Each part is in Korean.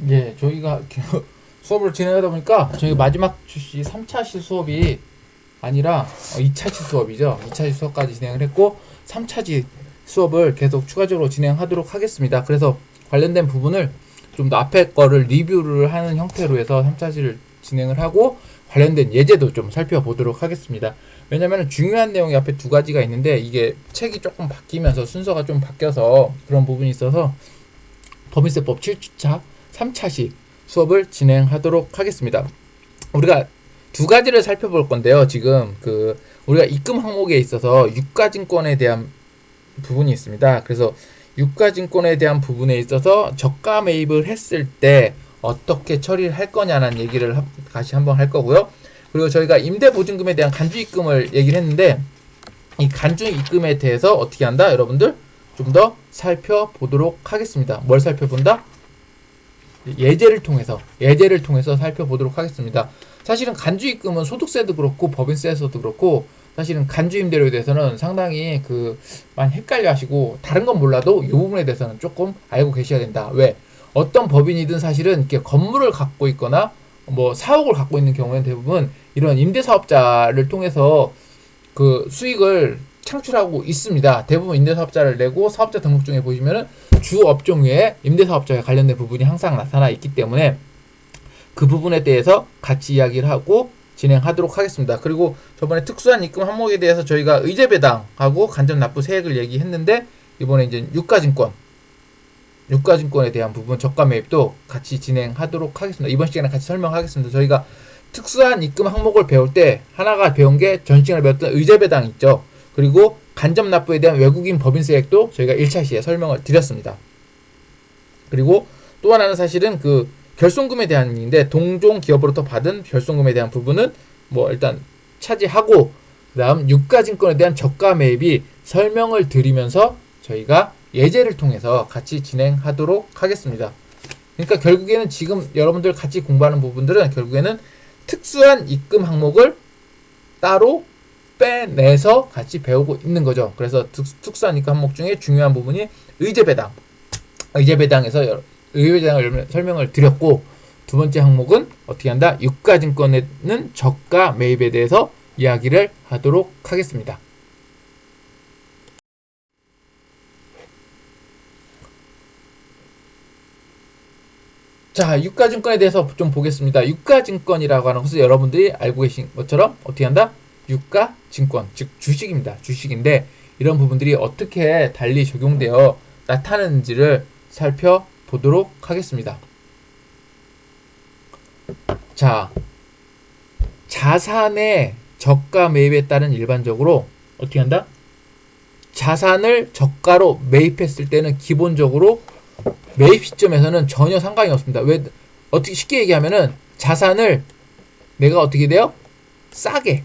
예, 저희가 수업을 진행하다 보니까 저희 마지막 출시 3차 시 수업이 아니라 2차 시 수업이죠. 2차 시 수업까지 진행을 했고 3차 시 수업을 계속 추가적으로 진행하도록 하겠습니다. 그래서 관련된 부분을 좀 더 앞에 거를 리뷰를 하는 형태로 해서 3차 시를 진행을 하고 관련된 예제도 좀 살펴보도록 하겠습니다. 왜냐면 중요한 내용이 앞에 두 가지가 있는데 이게 책이 조금 바뀌면서 순서가 좀 바뀌어서 그런 부분이 있어서 법인세법 7주차 3차시 수업을 진행하도록 하겠습니다. 우리가 두 가지를 살펴볼 건데요. 지금 우리가 입금 항목에 있어서 유가증권에 대한 부분이 있습니다. 그래서 유가증권에 대한 부분에 있어서 저가 매입을 했을 때 어떻게 처리를 할 거냐는 얘기를 다시 한번 할 거고요. 그리고 저희가 임대보증금에 대한 간주입금을 얘기를 했는데 이 간주입금에 대해서 어떻게 한다? 여러분들 좀 더 살펴보도록 하겠습니다. 뭘 살펴본다? 예제를 통해서 살펴보도록 하겠습니다. 사실은 간주입금은 소득세도 그렇고 법인세에서도 그렇고 사실은 간주임대료에 대해서는 상당히 많이 헷갈려 하시고 다른 건 몰라도 이 부분에 대해서는 조금 알고 계셔야 된다. 왜? 어떤 법인이든 사실은 이렇게 건물을 갖고 있거나 뭐 사옥을 갖고 있는 경우에는 대부분 이런 임대사업자를 통해서 수익을 창출하고 있습니다. 대부분 임대사업자를 내고 사업자 등록증에 보시면은 주 업종 외에 임대사업자에 관련된 부분이 항상 나타나 있기 때문에 그 부분에 대해서 같이 이야기를 하고 진행하도록 하겠습니다. 그리고 저번에 특수한 입금 항목에 대해서 저희가 의제배당하고 간접납부세액을 얘기했는데 이번에 이제 유가증권에 대한 부분 저가 매입도 같이 진행하도록 하겠습니다. 이번 시간에 같이 설명하겠습니다. 저희가 특수한 입금 항목을 배울 때 하나가 배운 게 전 시간에 배웠던 의제배당 있죠. 그리고 간접납부에 대한 외국인 법인세액도 저희가 1차 시에 설명을 드렸습니다. 그리고 또 하나는 사실은 결손금에 대한 얘기인데 동종 기업으로부터 받은 결손금에 대한 부분은 뭐 일단 차지하고 그다음 유가증권에 대한 저가 매입이 설명을 드리면서 저희가 예제를 통해서 같이 진행하도록 하겠습니다. 그러니까 결국에는 지금 여러분들 같이 공부하는 부분들은 결국에는 특수한 입금 항목을 따로 빼내서 같이 배우고 있는 거죠. 그래서 특수한 입금 항목 중에 중요한 부분이 의제배당에서 의제배당을 설명을 드렸고 두 번째 항목은 어떻게 한다? 유가증권에는 저가 매입에 대해서 이야기를 하도록 하겠습니다. 자, 유가증권에 대해서 좀 보겠습니다. 유가증권이라고 하는 것은 여러분들이 알고 계신 것처럼 어떻게 한다? 유가증권, 즉 주식입니다. 주식인데 이런 부분들이 어떻게 달리 적용되어 나타나는지를 살펴보도록 하겠습니다. 자, 자산의 저가 매입에 따른 일반적으로 어떻게 한다? 자산을 저가로 매입했을 때는 기본적으로 매입 시점에서는 전혀 상관이 없습니다. 왜? 어떻게 쉽게 얘기하면은 자산을 내가 어떻게 돼요? 싸게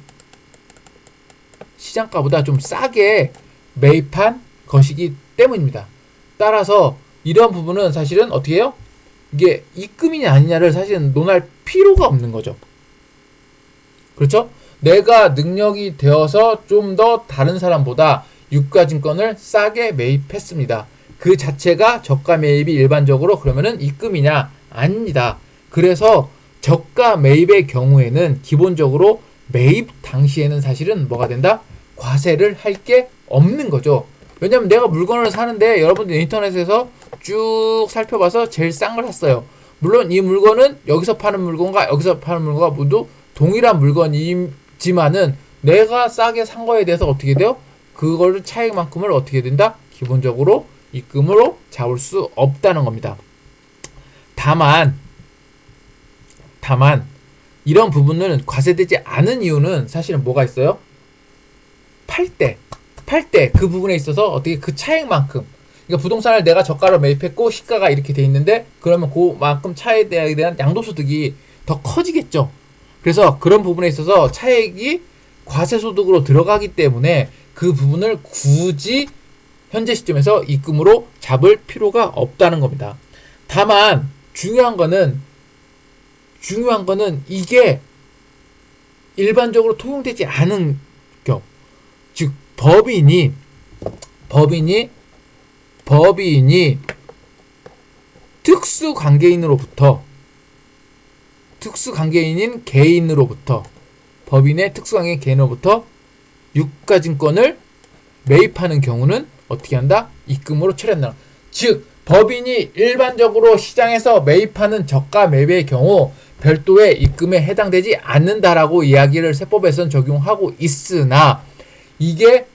시장가보다 좀 싸게 매입한 것이기 때문입니다. 따라서 이런 부분은 사실은 어떻게 해요? 이게 입금이냐 아니냐를 사실은 논할 필요가 없는 거죠. 그렇죠? 내가 능력이 되어서 좀 더 다른 사람보다 유가증권을 싸게 매입했습니다. 그 자체가 저가 매입이 일반적으로 그러면은 입금이냐? 아닙니다. 그래서 저가 매입의 경우에는 기본적으로 매입 당시에는 사실은 뭐가 된다? 과세를 할 게 없는 거죠. 왜냐면 내가 물건을 사는데 여러분들 인터넷에서 쭉 살펴봐서 제일 싼 걸 샀어요. 물론 이 물건은 여기서 파는 물건과 여기서 파는 물건과 모두 동일한 물건이지만은 내가 싸게 산 거에 대해서 어떻게 돼요? 그거를 차익만큼을 어떻게 된다? 기본적으로 입금으로 잡을 수 없다는 겁니다. 다만 이런 부분은 과세되지 않은 이유는 사실은 뭐가 있어요? 팔 때 그 부분에 있어서 어떻게 그 차익만큼 그러니까 부동산을 내가 저가로 매입했고 시가가 이렇게 돼 있는데 그러면 그만큼 차익에 대한 양도소득이 더 커지겠죠. 그래서 그런 부분에 있어서 차익이 과세소득으로 들어가기 때문에 그 부분을 굳이 현재 시점에서 입금으로 잡을 필요가 없다는 겁니다. 다만 중요한 거는 이게 일반적으로 통용되지 않은 경우, 즉 법인이 특수관계인인 개인으로부터 법인의 특수관계인 개인으로부터 유가증권을 매입하는 경우는 어떻게 한다? 입금으로 처리한다. 즉 법인이 일반적으로 시장에서 매입하는 저가 매매의 경우 별도의 입금에 해당되지 않는다라고 이야기를 세법에서는 적용하고 있으나 이게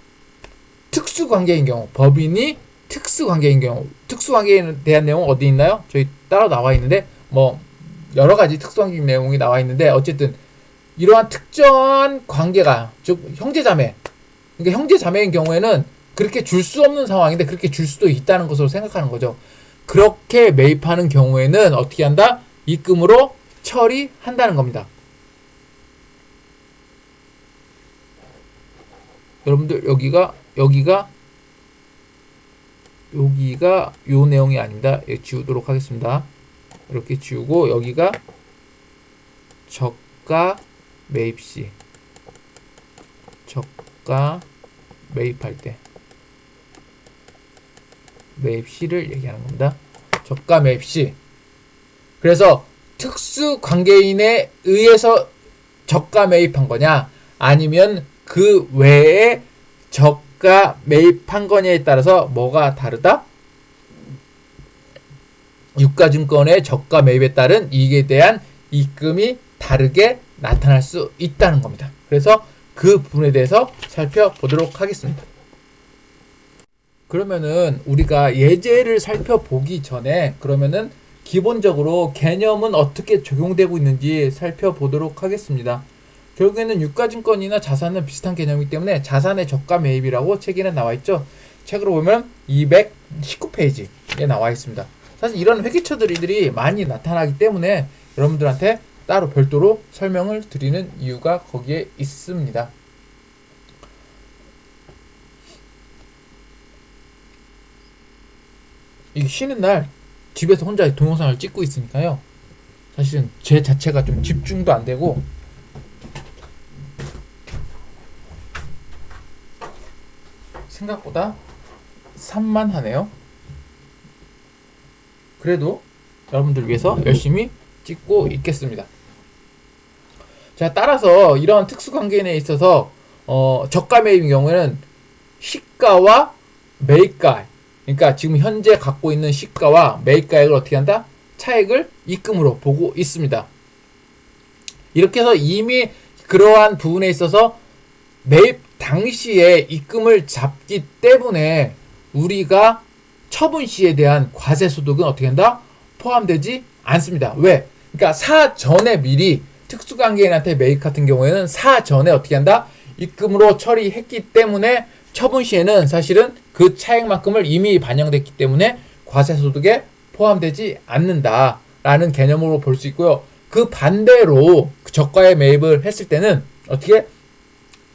특수관계인 경우, 법인이 특수관계인 경우, 특수관계에 대한 내용은 어디 있나요? 저희 따로 나와 있는데 뭐 여러 가지 특수관계 내용이 나와 있는데 어쨌든 이러한 특정한 관계가 즉 형제자매, 그러니까 형제자매인 경우에는 그렇게 줄 수 없는 상황인데 그렇게 줄 수도 있다는 것으로 생각하는 거죠. 그렇게 매입하는 경우에는 어떻게 한다? 입금으로 처리한다는 겁니다. 여러분들 여기가 요 내용이 아닙니다. 지우도록 하겠습니다. 이렇게 지우고 여기가 저가 매입시, 저가 매입할 때 매입시를 얘기하는 겁니다. 저가 매입시. 그래서 특수 관계인에 의해서 저가 매입한 거냐 아니면 그 외에 저가 매입한 거냐에 따라서 뭐가 다르다? 유가증권의 저가 매입에 따른 이익에 대한 입금이 다르게 나타날 수 있다는 겁니다. 그래서 그 부분에 대해서 살펴보도록 하겠습니다. 그러면은 우리가 예제를 살펴보기 전에 그러면은 기본적으로 개념은 어떻게 적용되고 있는지 살펴보도록 하겠습니다. 결국에는 유가증권이나 자산은 비슷한 개념이기 때문에 자산의 저가 매입이라고 책에는 나와 있죠. 책으로 보면 219페이지에 나와 있습니다. 사실 이런 회계처들이 많이 나타나기 때문에 여러분들한테 따로 별도로 설명을 드리는 이유가 거기에 있습니다. 이 쉬는 날 집에서 혼자 동영상을 찍고 있으니까요. 사실은 제 자체가 좀 집중도 안 되고 생각보다 산만하네요. 그래도 여러분들 위해서 열심히 찍고 있겠습니다. 자, 따라서 이런 특수관계인에 있어서 저가 매입인 경우에는 시가와 매입가, 그러니까 지금 현재 갖고 있는 시가와 매입가액을 어떻게 한다? 차액을 입금으로 보고 있습니다. 이렇게 해서 이미 그러한 부분에 있어서 매입 당시에 입금을 잡기 때문에 우리가 처분 시에 대한 과세 소득은 어떻게 한다? 포함되지 않습니다. 왜? 그러니까 사전에 미리 특수관계인한테 매입 같은 경우에는 사전에 어떻게 한다? 입금으로 처리했기 때문에 처분 시에는 사실은 그 차액만큼을 이미 반영됐기 때문에 과세 소득에 포함되지 않는다라는 개념으로 볼 수 있고요. 그 반대로 저가에 매입을 했을 때는 어떻게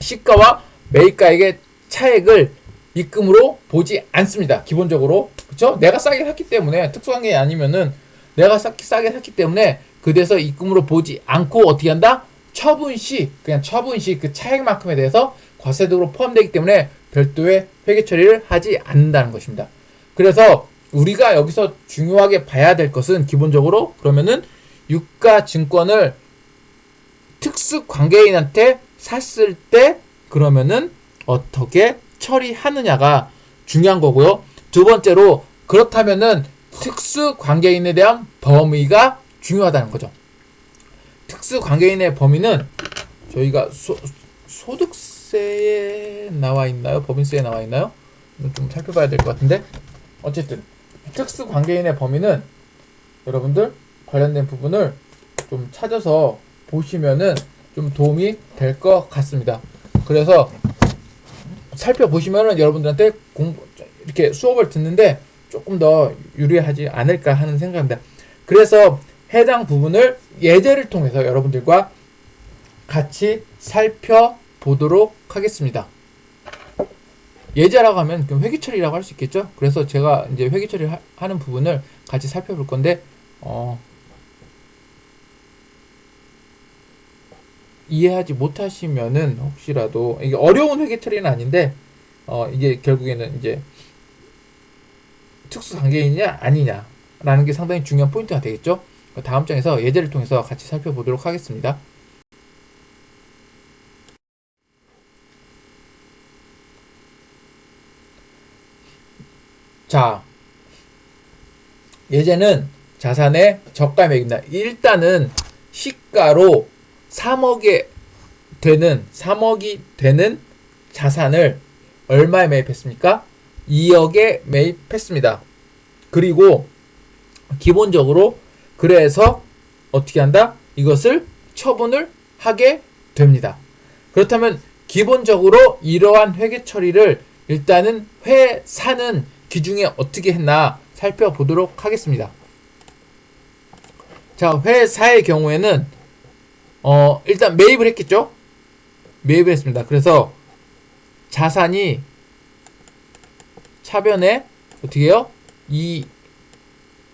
시가와 매입가액의 차액을 입금으로 보지 않습니다. 기본적으로. 그쵸? 내가 싸게 샀기 때문에 특수관계 아니면은 내가 싸게 샀기 때문에 그래서 입금으로 보지 않고 어떻게 한다? 처분 시 그 차액만큼에 대해서 과세득으로 포함되기 때문에 별도의 회계 처리를 하지 않는다는 것입니다. 그래서 우리가 여기서 중요하게 봐야 될 것은 기본적으로 그러면은 유가증권을 특수관계인한테 샀을 때 그러면은 어떻게 처리하느냐가 중요한 거고요. 두 번째로 그렇다면은 특수관계인에 대한 범위가 중요하다는 거죠. 특수관계인의 범위는 저희가 소득세에 나와 있나요? 법인세에 나와 있나요? 좀 살펴봐야 될 것 같은데 어쨌든 특수관계인의 범위는 여러분들 관련된 부분을 좀 찾아서 보시면은 좀 도움이 될 것 같습니다. 그래서 살펴보시면은 여러분들한테 이렇게 수업을 듣는데 조금 더 유리하지 않을까 하는 생각입니다. 그래서 해당 부분을 예제를 통해서 여러분들과 같이 살펴보도록 하겠습니다. 예제라고 하면 회계처리라고 할 수 있겠죠? 그래서 제가 이제 회계처리 하는 부분을 같이 살펴볼 건데, 이해하지 못하시면은 혹시라도 이게 어려운 회계처리는 아닌데 이게 결국에는 이제 특수관계인이냐 아니냐 라는 게 상당히 중요한 포인트가 되겠죠. 다음 장에서 예제를 통해서 같이 살펴보도록 하겠습니다. 자, 예제는 자산의 저가 매입니다. 일단은 시가로 3억이 되는 자산을 얼마에 매입했습니까? 2억에 매입했습니다. 그리고 기본적으로 그래서 어떻게 한다? 이것을 처분을 하게 됩니다. 그렇다면 기본적으로 이러한 회계 처리를 일단은 회사는 기중에 어떻게 했나 살펴보도록 하겠습니다. 자, 회사의 경우에는 일단 매입을 했겠죠? 매입을 했습니다. 그래서 자산이 차변에 어떻게 해요?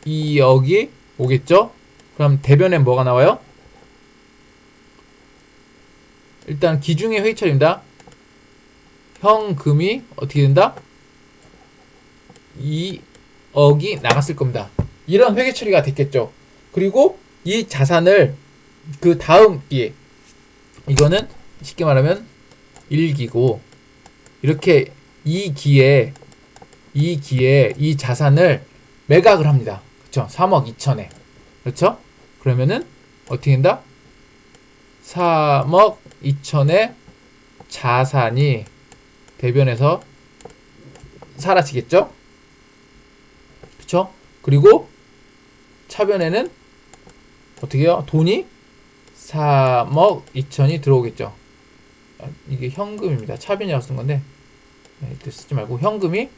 2억이 오겠죠? 그럼 대변에 뭐가 나와요? 일단 기중의 회의처리입니다. 현금이 어떻게 된다? 2억이 나갔을 겁니다. 이런 회계 처리가 됐겠죠. 그리고 이 자산을 그 다음 기에, 이거는 쉽게 말하면 1기고, 이렇게 이 기에 이 자산을 매각을 합니다. 그쵸? 3억 2천에. 그렇죠? 그러면은 어떻게 된다? 3억 2천의 자산이 대변에서 사라지겠죠? 그쵸? 그리고 차변에는 어떻게 해요? 돈이 3억 2천이 들어오겠죠. 이게 현금입니다. 차변이라고 쓴 건데 쓰지 말고 현금이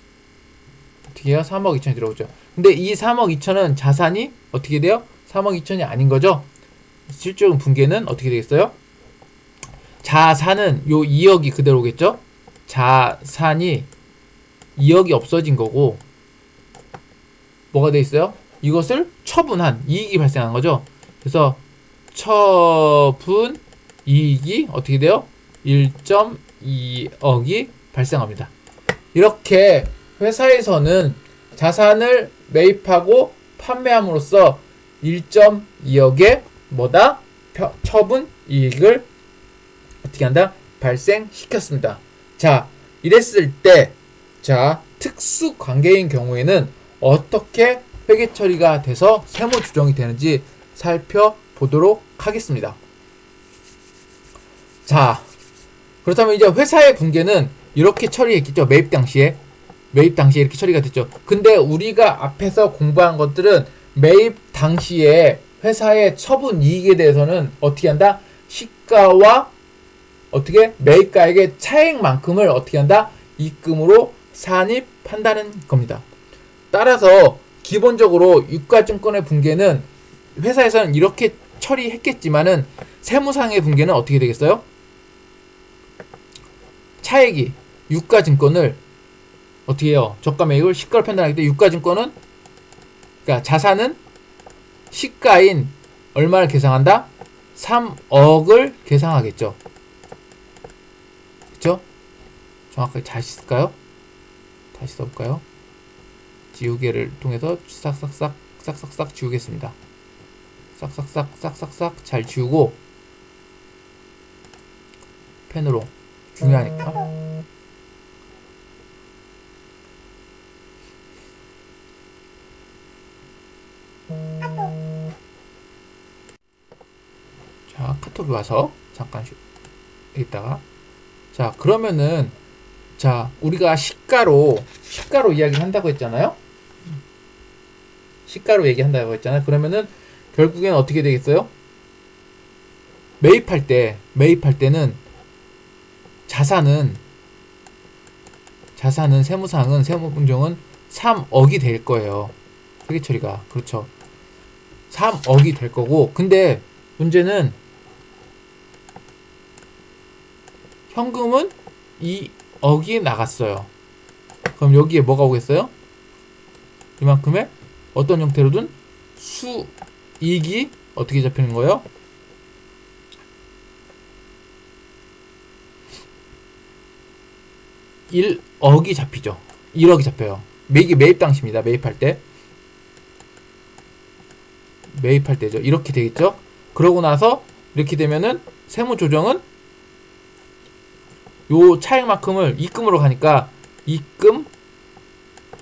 어떻게 해요? 3억 2천이 들어오죠. 근데 이 3억 2천은 자산이 어떻게 돼요? 3억 2천이 아닌 거죠. 실질적인 분계는 어떻게 되겠어요? 자산은 요 2억이 그대로 오겠죠. 자산이 2억이 없어진 거고, 뭐가 돼 있어요? 이것을 처분한 이익이 발생한 거죠. 그래서 처분 이익이 어떻게 돼요? 1.2억이 발생합니다. 이렇게 회사에서는 자산을 매입하고 판매함으로써 1.2억의 뭐다? 처분 이익을 어떻게 한다? 발생시켰습니다. 자, 이랬을 때, 자, 특수 관계인 경우에는 어떻게 회계 처리가 돼서 세무 조정이 되는지 살펴보도록 하겠습니다. 자, 그렇다면 이제 회사의 붕괴는 이렇게 처리했겠죠. 매입 당시에 이렇게 처리가 됐죠. 근데 우리가 앞에서 공부한 것들은 매입 당시에 회사의 처분 이익에 대해서는 어떻게 한다? 시가와 어떻게 매입가액의 차액만큼을 어떻게 한다? 입금으로 산입한다는 겁니다. 따라서 기본적으로 유가증권의 붕괴는 회사에서는 이렇게 처리했겠지만은 세무상의 붕괴는 어떻게 되겠어요? 차액이 유가증권을 어떻게 해요? 저가 매입을 시가로 판단하기 때문에 유가증권은, 그러니까 자산은 시가인 얼마를 계상한다? 3억을 계상하겠죠. 그쵸? 정확하게 잘 쓸까요? 다시 써볼까요? 지우개를 통해서 싹싹싹 지우겠습니다. 싹싹싹 잘 지우고 펜으로 중요하니까. 자, 카톡이 와서 잠깐 있다가, 자, 그러면은 자, 우리가 시가로 이야기를 한다고 했잖아요. 시가로 얘기한다고 했잖아요. 그러면은 결국엔 어떻게 되겠어요? 매입할 때는 자산은 세무상은 세무분정은 3억이 될 거예요. 회계 처리가. 그렇죠. 3억이 될 거고, 근데 문제는 현금은 2억이 나갔어요. 그럼 여기에 뭐가 오겠어요? 이만큼의 어떤 형태로든 수익이 어떻게 잡히는 거예요? 1억이 잡히죠. 1억이 잡혀요. 이게 매입 당시입니다. 매입할 때. 매입할 때죠. 이렇게 되겠죠. 그러고 나서 이렇게 되면은 세무 조정은 요 차액만큼을 입금으로 가니까 입금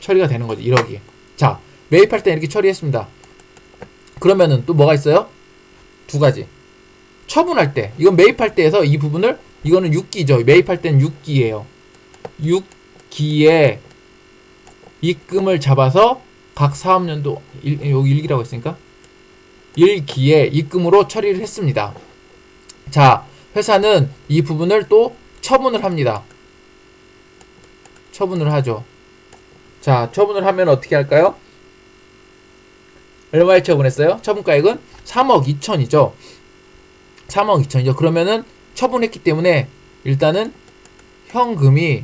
처리가 되는 거죠. 1억이. 자, 매입할 때 이렇게 처리했습니다. 그러면은 또 뭐가 있어요? 두 가지. 처분할 때, 이건 매입할 때에서 이 부분을, 이거는 6기죠. 매입할 때는 6기예요. 6기에 입금을 잡아서 각 사업연도, 여기 1기라고 했으니까 1기에 입금으로 처리를 했습니다. 자, 회사는 이 부분을 또 처분을 합니다. 처분을 하죠. 자, 처분을 하면 어떻게 할까요? 얼마에 처분했어요? 처분가액은 3억 2천이죠. 3억 2천이죠. 그러면은 처분했기 때문에 일단은 현금이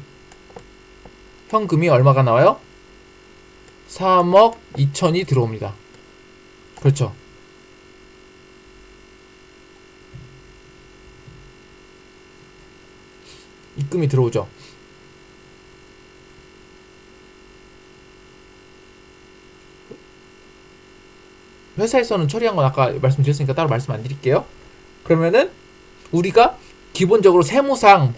얼마가 나와요? 3억 2천이 들어옵니다. 그렇죠. 입금이 들어오죠. 회사에서는 처리한 건 아까 말씀드렸으니까 따로 말씀 안 드릴게요. 그러면은 우리가 기본적으로 세무상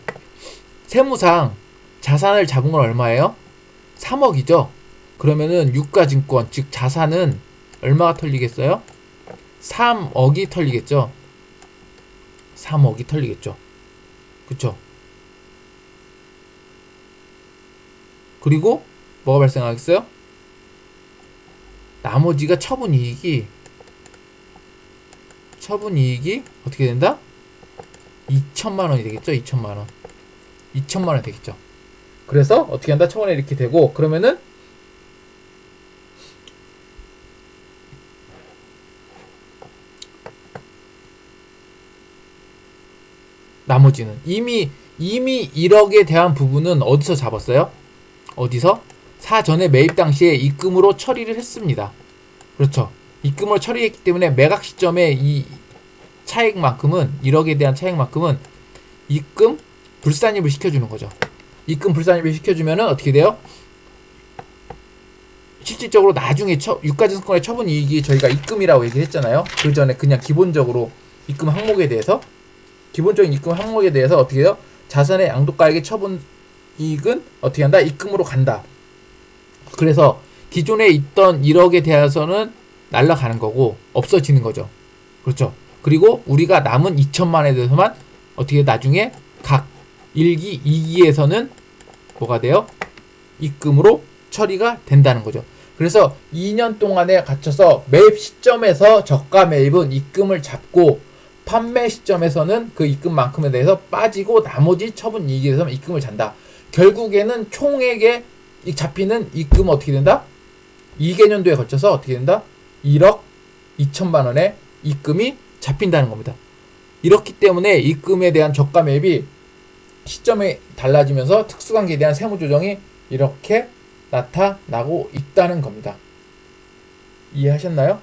자산을 잡은 건 얼마예요? 3억이죠. 그러면은 유가증권 즉 자산은 얼마가 털리겠어요? 3억이 털리겠죠. 3억이 털리겠죠. 그쵸? 그리고 뭐가 발생하겠어요? 나머지가 처분이익이 어떻게 된다? 2천만 원이 되겠죠. 2천만 원. 2천만 원이 되겠죠. 그래서 어떻게 한다? 처분에 이렇게 되고, 그러면은 나머지는 이미 1억에 대한 부분은 어디서 잡았어요? 어디서? 사전에 매입 당시에 입금으로 처리를 했습니다. 그렇죠. 입금을 처리했기 때문에 매각 시점에 이 차액만큼은 1억에 대한 차액만큼은 입금 불산입을 시켜주는 거죠. 입금 불산입을 시켜주면은 어떻게 돼요? 실질적으로 나중에 유가증권의 처분 이익이 저희가 입금이라고 얘기를 했잖아요. 그 전에 그냥 기본적으로 입금 항목에 대해서 기본적인 입금 항목에 대해서 어떻게 해요? 자산의 양도가액의 처분 이익은 어떻게 한다? 입금으로 간다. 그래서 기존에 있던 1억에 대해서는 날라가는 거고 없어지는 거죠. 그렇죠. 그리고 우리가 남은 2천만 원에 대해서만 어떻게 나중에 각 1기, 2기에서는 뭐가 돼요? 입금으로 처리가 된다는 거죠. 그래서 2년 동안에 갖춰서 매입 시점에서 저가 매입은 입금을 잡고 판매 시점에서는 그 입금만큼에 대해서 빠지고 나머지 처분 이익에 대해서는 입금을 잔다. 결국에는 총액에 잡히는 입금은 어떻게 된다? 2개년도에 걸쳐서 어떻게 된다? 1억 2천만 원의 입금이 잡힌다는 겁니다. 이렇기 때문에 입금에 대한 저가 매입이 시점이 달라지면서 특수관계에 대한 세무조정이 이렇게 나타나고 있다는 겁니다. 이해하셨나요?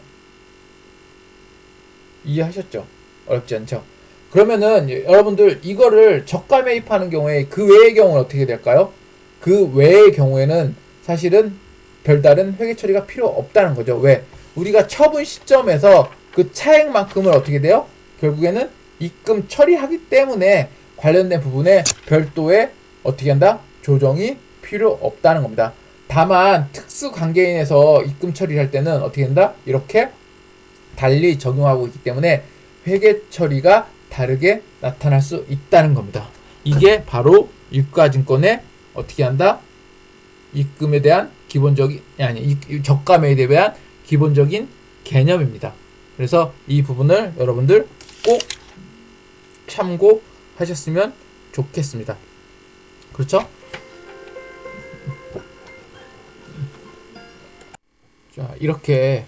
이해하셨죠? 어렵지 않죠? 그러면은 여러분들 이거를 저가 매입하는 경우에 그 외의 경우는 어떻게 될까요? 그 외의 경우에는 사실은 별다른 회계 처리가 필요 없다는 거죠. 왜? 우리가 처분 시점에서 그 차액만큼을 어떻게 돼요? 결국에는 입금 처리하기 때문에 관련된 부분에 별도의 어떻게 한다? 조정이 필요 없다는 겁니다. 다만 특수관계인에서 입금 처리를 할 때는 어떻게 된다? 이렇게 달리 적용하고 있기 때문에 회계 처리가 다르게 나타날 수 있다는 겁니다. 이게 바로 유가증권의 어떻게 한다? 입금에 대한 기본적인 저가 매입에 대한 기본적인 개념입니다. 그래서 이 부분을 여러분들 꼭 참고하셨으면 좋겠습니다. 그렇죠? 자, 이렇게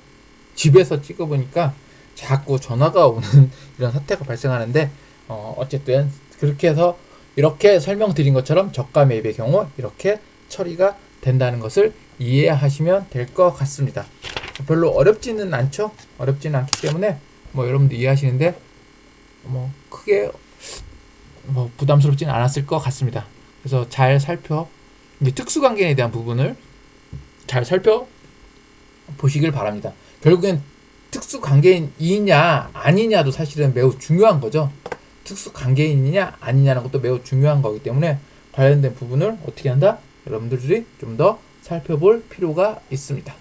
집에서 찍어보니까 자꾸 전화가 오는 이런 사태가 발생하는데 어쨌든 그렇게 해서 이렇게 설명드린 것처럼 저가 매입의 경우 이렇게 처리가 된다는 것을 이해하시면 될 것 같습니다. 별로 어렵지는 않죠? 어렵지는 않기 때문에 여러분들 이해하시는데 크게 부담스럽지는 않았을 것 같습니다. 그래서 잘 이제 특수관계에 대한 부분을 잘 살펴보시길 바랍니다. 결국엔 특수 관계인이냐 아니냐도 사실은 매우 중요한 거죠. 특수 관계인이냐 아니냐는 것도 매우 중요한 거기 때문에 관련된 부분을 어떻게 한다? 여러분들이 좀 더 살펴볼 필요가 있습니다.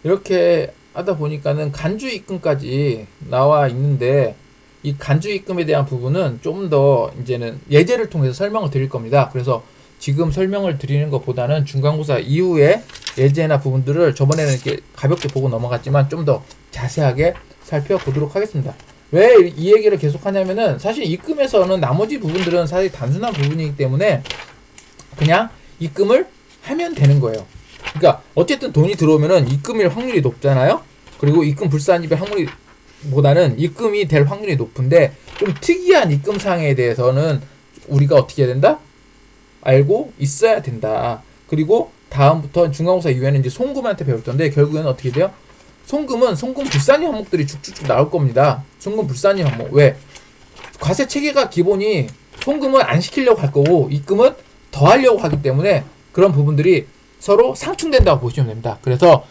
이렇게 하다 보니까는 간주 입금까지 나와 있는데 이 간주 입금에 대한 부분은 좀 더 이제는 예제를 통해서 설명을 드릴 겁니다. 그래서 지금 설명을 드리는 것보다는 중간고사 이후에 예제나 부분들을 저번에는 이렇게 가볍게 보고 넘어갔지만 좀 더 자세하게 살펴보도록 하겠습니다. 왜 이 얘기를 계속 하냐면은 사실 입금에서는 나머지 부분들은 사실 단순한 부분이기 때문에 그냥 입금을 하면 되는 거예요. 그러니까 어쨌든 돈이 들어오면은 입금일 확률이 높잖아요. 그리고 입금 불산입의 확률이 보다는 입금이 될 확률이 높은데 좀 특이한 입금 사항에 대해서는 우리가 어떻게 해야 된다? 알고 있어야 된다. 그리고 다음부터 중간고사 이후에는 이제 송금한테 배울 텐데 결국에는 어떻게 돼요? 송금 불산입 항목들이 쭉쭉쭉 나올 겁니다. 송금 불산입 항목. 왜? 과세 체계가 기본이 송금은 안 시키려고 할 거고 입금은 더 하려고 하기 때문에 그런 부분들이 서로 상충된다고 보시면 됩니다. 그래서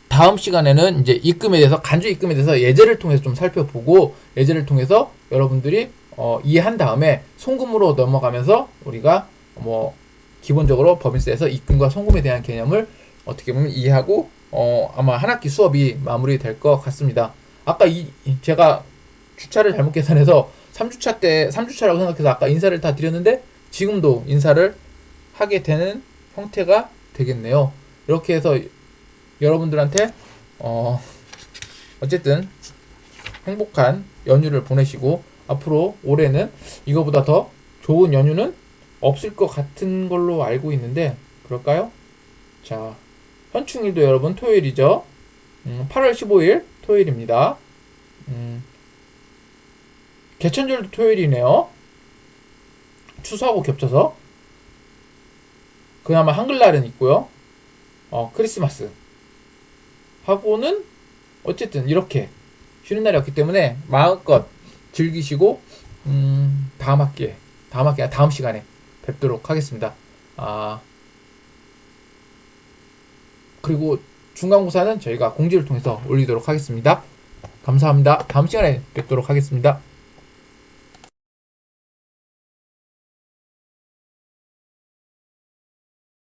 다음 시간에는 이제 입금에 대해서 간주 입금에 대해서 예제를 통해서 좀 살펴보고 예제를 통해서 여러분들이 이해한 다음에 송금으로 넘어가면서 우리가 기본적으로 법인세에서 입금과 송금에 대한 개념을 어떻게 보면 이해하고 아마 한 학기 수업이 마무리될 것 같습니다. 아까 제가 주차를 잘못 계산해서 3주차라고 생각해서 아까 인사를 다 드렸는데 지금도 인사를 하게 되는 형태가 되겠네요. 이렇게 해서 여러분들한테 어쨌든 행복한 연휴를 보내시고 앞으로 올해는 이거보다 더 좋은 연휴는 없을 것 같은 걸로 알고 있는데 그럴까요? 자, 현충일도 여러분 토요일이죠. 8월 15일 토요일입니다. 개천절도 토요일이네요. 추수하고 겹쳐서 그나마 한글날은 있고요. 크리스마스 하고는 어쨌든 이렇게 쉬는 날이 없기 때문에 마음껏 즐기시고 다음 시간에 뵙도록 하겠습니다. 그리고 중간고사는 저희가 공지를 통해서 올리도록 하겠습니다. 감사합니다. 다음 시간에 뵙도록 하겠습니다.